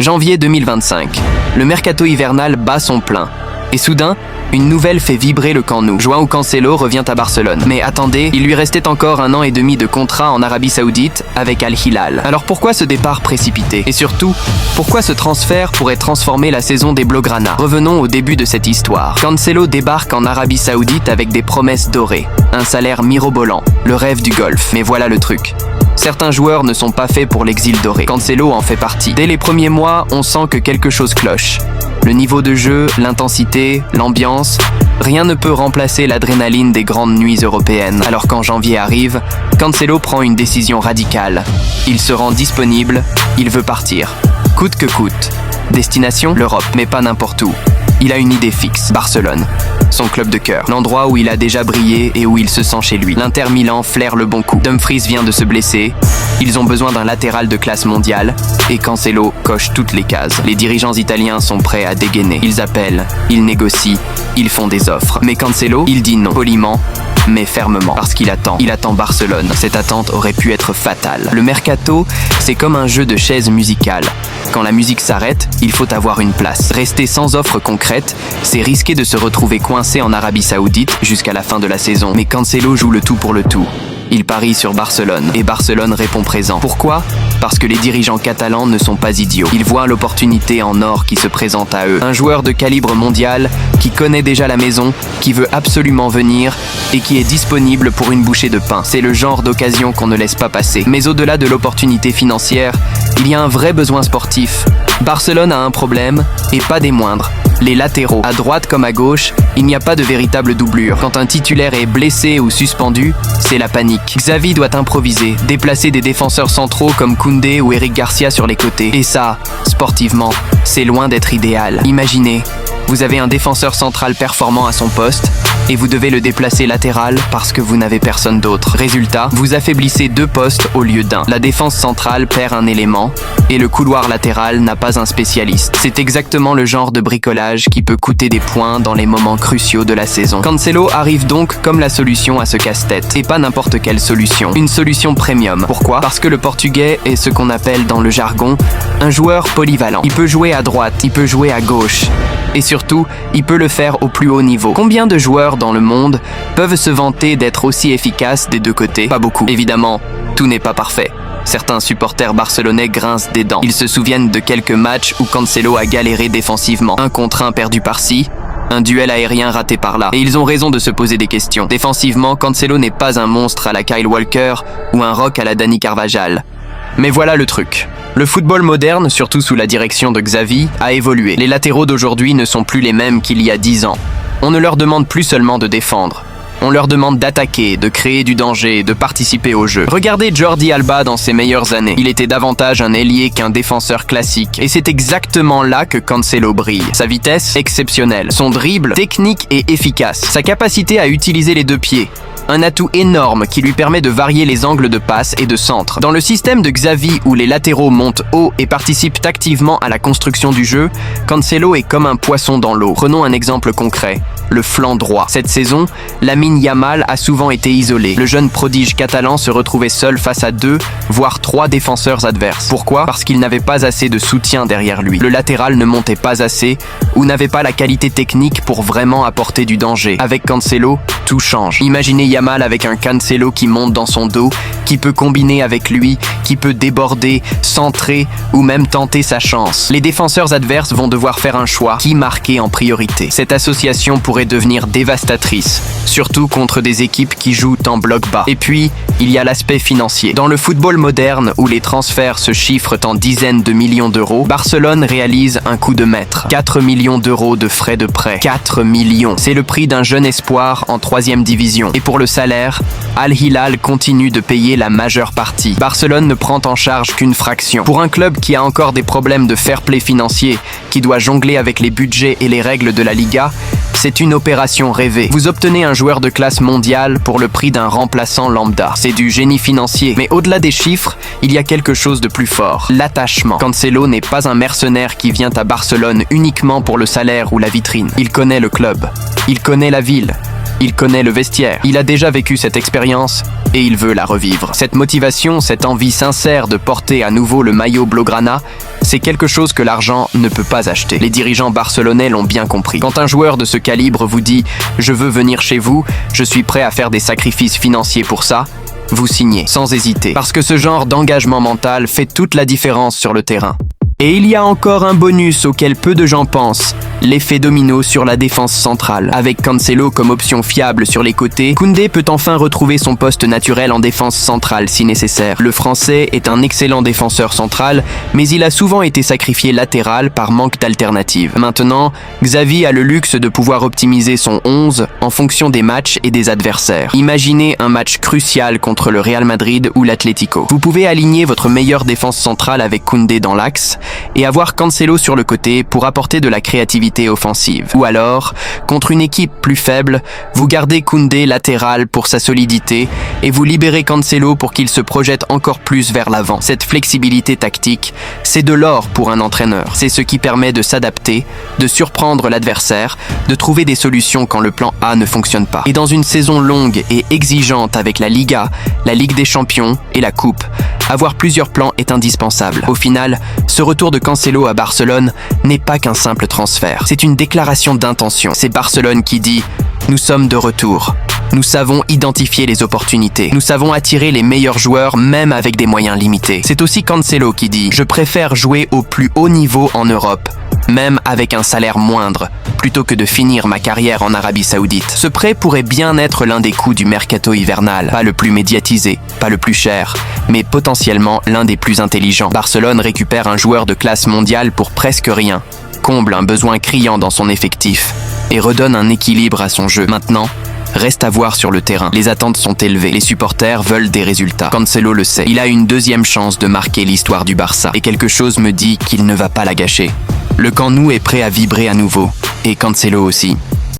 Janvier 2025. Le mercato hivernal bat son plein. Et soudain, une nouvelle fait vibrer le camp nou. João Cancelo revient à Barcelone. Mais attendez, il lui restait encore 1 an et demi de contrat en Arabie Saoudite avec Al Hilal. Alors pourquoi ce départ précipité? Et surtout, pourquoi ce transfert pourrait transformer la saison des Blaugrana? Revenons au début de cette histoire. Cancelo débarque en Arabie Saoudite avec des promesses dorées, un salaire mirobolant, le rêve du golf. Mais voilà le truc. Certains joueurs ne sont pas faits pour l'exil doré. Cancelo en fait partie. Dès les premiers mois, on sent que quelque chose cloche. Le niveau de jeu, l'intensité, l'ambiance, rien ne peut remplacer l'adrénaline des grandes nuits européennes. Alors quand janvier arrive, Cancelo prend une décision radicale. Il se rend disponible, il veut partir. Coûte que coûte. Destination, l'Europe, mais pas n'importe où. Il a une idée fixe, Barcelone. Son club de cœur, l'endroit où il a déjà brillé et où il se sent chez lui. L'Inter Milan flaire le bon coup. Dumfries vient de se blesser, ils ont besoin d'un latéral de classe mondiale et Cancelo coche toutes les cases. Les dirigeants italiens sont prêts à dégainer. Ils appellent, ils négocient, ils font des offres. Mais Cancelo, il dit non, poliment, mais fermement, parce qu'il attend. Il attend Barcelone. Cette attente aurait pu être fatale. Le mercato, c'est comme un jeu de chaises musicales. Quand la musique s'arrête, il faut avoir une place. Rester sans offre concrète, c'est risquer de se retrouver coincé en Arabie Saoudite jusqu'à la fin de la saison. Mais Cancelo joue le tout pour le tout. Il parie sur Barcelone, et Barcelone répond présent. Pourquoi? Parce que les dirigeants catalans ne sont pas idiots. Ils voient l'opportunité en or qui se présente à eux. Un joueur de calibre mondial, qui connaît déjà la maison, qui veut absolument venir, et qui est disponible pour une bouchée de pain. C'est le genre d'occasion qu'on ne laisse pas passer. Mais au-delà de l'opportunité financière, il y a un vrai besoin sportif. Barcelone a un problème, et pas des moindres. Les latéraux, à droite comme à gauche, il n'y a pas de véritable doublure. Quand un titulaire est blessé ou suspendu, c'est la panique. Xavi doit improviser, déplacer des défenseurs centraux comme Koundé ou Eric Garcia sur les côtés. Et ça, sportivement, c'est loin d'être idéal. Imaginez, vous avez un défenseur central performant à son poste, et vous devez le déplacer latéral parce que vous n'avez personne d'autre. Résultat, vous affaiblissez 2 postes au lieu d'1. La défense centrale perd un élément, et le couloir latéral n'a pas un spécialiste. C'est exactement le genre de bricolage qui peut coûter des points dans les moments cruciaux de la saison. Cancelo arrive donc comme la solution à ce casse-tête. Et pas n'importe quelle solution. Une solution premium. Pourquoi? Parce que le Portugais est ce qu'on appelle dans le jargon un joueur polyvalent. Il peut jouer à droite, il peut jouer à gauche. Et surtout, il peut le faire au plus haut niveau. Combien de joueurs dans le monde peuvent se vanter d'être aussi efficaces des deux côtés? Pas beaucoup. Évidemment, tout n'est pas parfait. Certains supporters barcelonais grincent des dents. Ils se souviennent de quelques matchs où Cancelo a galéré défensivement. 1 contre 1 perdu par-ci, un duel aérien raté par là. Et ils ont raison de se poser des questions. Défensivement, Cancelo n'est pas un monstre à la Kyle Walker ou un rock à la Dani Carvajal. Mais voilà le truc. Le football moderne, surtout sous la direction de Xavi, a évolué. Les latéraux d'aujourd'hui ne sont plus les mêmes qu'il y a 10 ans. On ne leur demande plus seulement de défendre. On leur demande d'attaquer, de créer du danger, de participer au jeu. Regardez Jordi Alba dans ses meilleures années. Il était davantage un ailier qu'un défenseur classique. Et c'est exactement là que Cancelo brille. Sa vitesse, exceptionnelle. Son dribble, technique et efficace. Sa capacité à utiliser les 2 pieds. Un atout énorme qui lui permet de varier les angles de passe et de centre. Dans le système de Xavi où les latéraux montent haut et participent activement à la construction du jeu, Cancelo est comme un poisson dans l'eau. Prenons un exemple concret. Le flanc droit. Cette saison, Lamine Yamal a souvent été isolé. Le jeune prodige catalan se retrouvait seul face à 2, voire 3 défenseurs adverses. Pourquoi? Parce qu'il n'avait pas assez de soutien derrière lui. Le latéral ne montait pas assez ou n'avait pas la qualité technique pour vraiment apporter du danger. Avec Cancelo, tout change. Imaginez Yamal avec un Cancelo qui monte dans son dos, qui peut combiner avec lui, qui peut déborder, centrer ou même tenter sa chance. Les défenseurs adverses vont devoir faire un choix, qui marquer en priorité. Cette association pourrait devenir dévastatrice, surtout contre des équipes qui jouent en bloc bas. Et puis, il y a l'aspect financier. Dans le football moderne, où les transferts se chiffrent en dizaines de millions d'euros, Barcelone réalise un coup de maître. 4 millions d'euros de frais de prêt. 4 millions. C'est le prix d'un jeune espoir en 3e division. Et pour le salaire, Al Hilal continue de payer la majeure partie. Barcelone ne prend en charge qu'une fraction. Pour un club qui a encore des problèmes de fair play financier, qui doit jongler avec les budgets et les règles de la Liga, c'est une opération rêvée. Vous obtenez un joueur de classe mondiale pour le prix d'un remplaçant lambda. C'est du génie financier. Mais au-delà des chiffres, il y a quelque chose de plus fort. L'attachement. Cancelo n'est pas un mercenaire qui vient à Barcelone uniquement pour le salaire ou la vitrine. Il connaît le club. Il connaît la ville. Il connaît le vestiaire. Il a déjà vécu cette expérience et il veut la revivre. Cette motivation, cette envie sincère de porter à nouveau le maillot blaugrana, c'est quelque chose que l'argent ne peut pas acheter. Les dirigeants barcelonais l'ont bien compris. Quand un joueur de ce calibre vous dit « Je veux venir chez vous, je suis prêt à faire des sacrifices financiers pour ça », vous signez, sans hésiter. Parce que ce genre d'engagement mental fait toute la différence sur le terrain. Et il y a encore un bonus auquel peu de gens pensent, l'effet domino sur la défense centrale. Avec Cancelo comme option fiable sur les côtés, Koundé peut enfin retrouver son poste naturel en défense centrale si nécessaire. Le Français est un excellent défenseur central, mais il a souvent été sacrifié latéral par manque d'alternatives. Maintenant, Xavi a le luxe de pouvoir optimiser son 11 en fonction des matchs et des adversaires. Imaginez un match crucial contre le Real Madrid ou l'Atlético. Vous pouvez aligner votre meilleure défense centrale avec Koundé dans l'axe, et avoir Cancelo sur le côté pour apporter de la créativité offensive. Ou alors, contre une équipe plus faible, vous gardez Koundé latéral pour sa solidité et vous libérez Cancelo pour qu'il se projette encore plus vers l'avant. Cette flexibilité tactique, c'est de l'or pour un entraîneur. C'est ce qui permet de s'adapter, de surprendre l'adversaire, de trouver des solutions quand le plan A ne fonctionne pas. Et dans une saison longue et exigeante avec la Liga, la Ligue des Champions et la Coupe, avoir plusieurs plans est indispensable. Au final, ce retour de Cancelo à Barcelone n'est pas qu'un simple transfert. C'est une déclaration d'intention. C'est Barcelone qui dit « Nous sommes de retour. Nous savons identifier les opportunités. Nous savons attirer les meilleurs joueurs même avec des moyens limités. » C'est aussi Cancelo qui dit « Je préfère jouer au plus haut niveau en Europe, même avec un salaire moindre, plutôt que de finir ma carrière en Arabie Saoudite. » Ce prêt pourrait bien être l'un des coups du mercato hivernal. Pas le plus médiatisé, pas le plus cher, mais potentiellement l'un des plus intelligents. Barcelone récupère un joueur de classe mondiale pour presque rien, comble un besoin criant dans son effectif et redonne un équilibre à son jeu. Maintenant, reste à voir sur le terrain. Les attentes sont élevées. Les supporters veulent des résultats. Cancelo le sait. Il a une deuxième chance de marquer l'histoire du Barça. Et quelque chose me dit qu'il ne va pas la gâcher. Le Camp Nou est prêt à vibrer à nouveau. Et Cancelo aussi.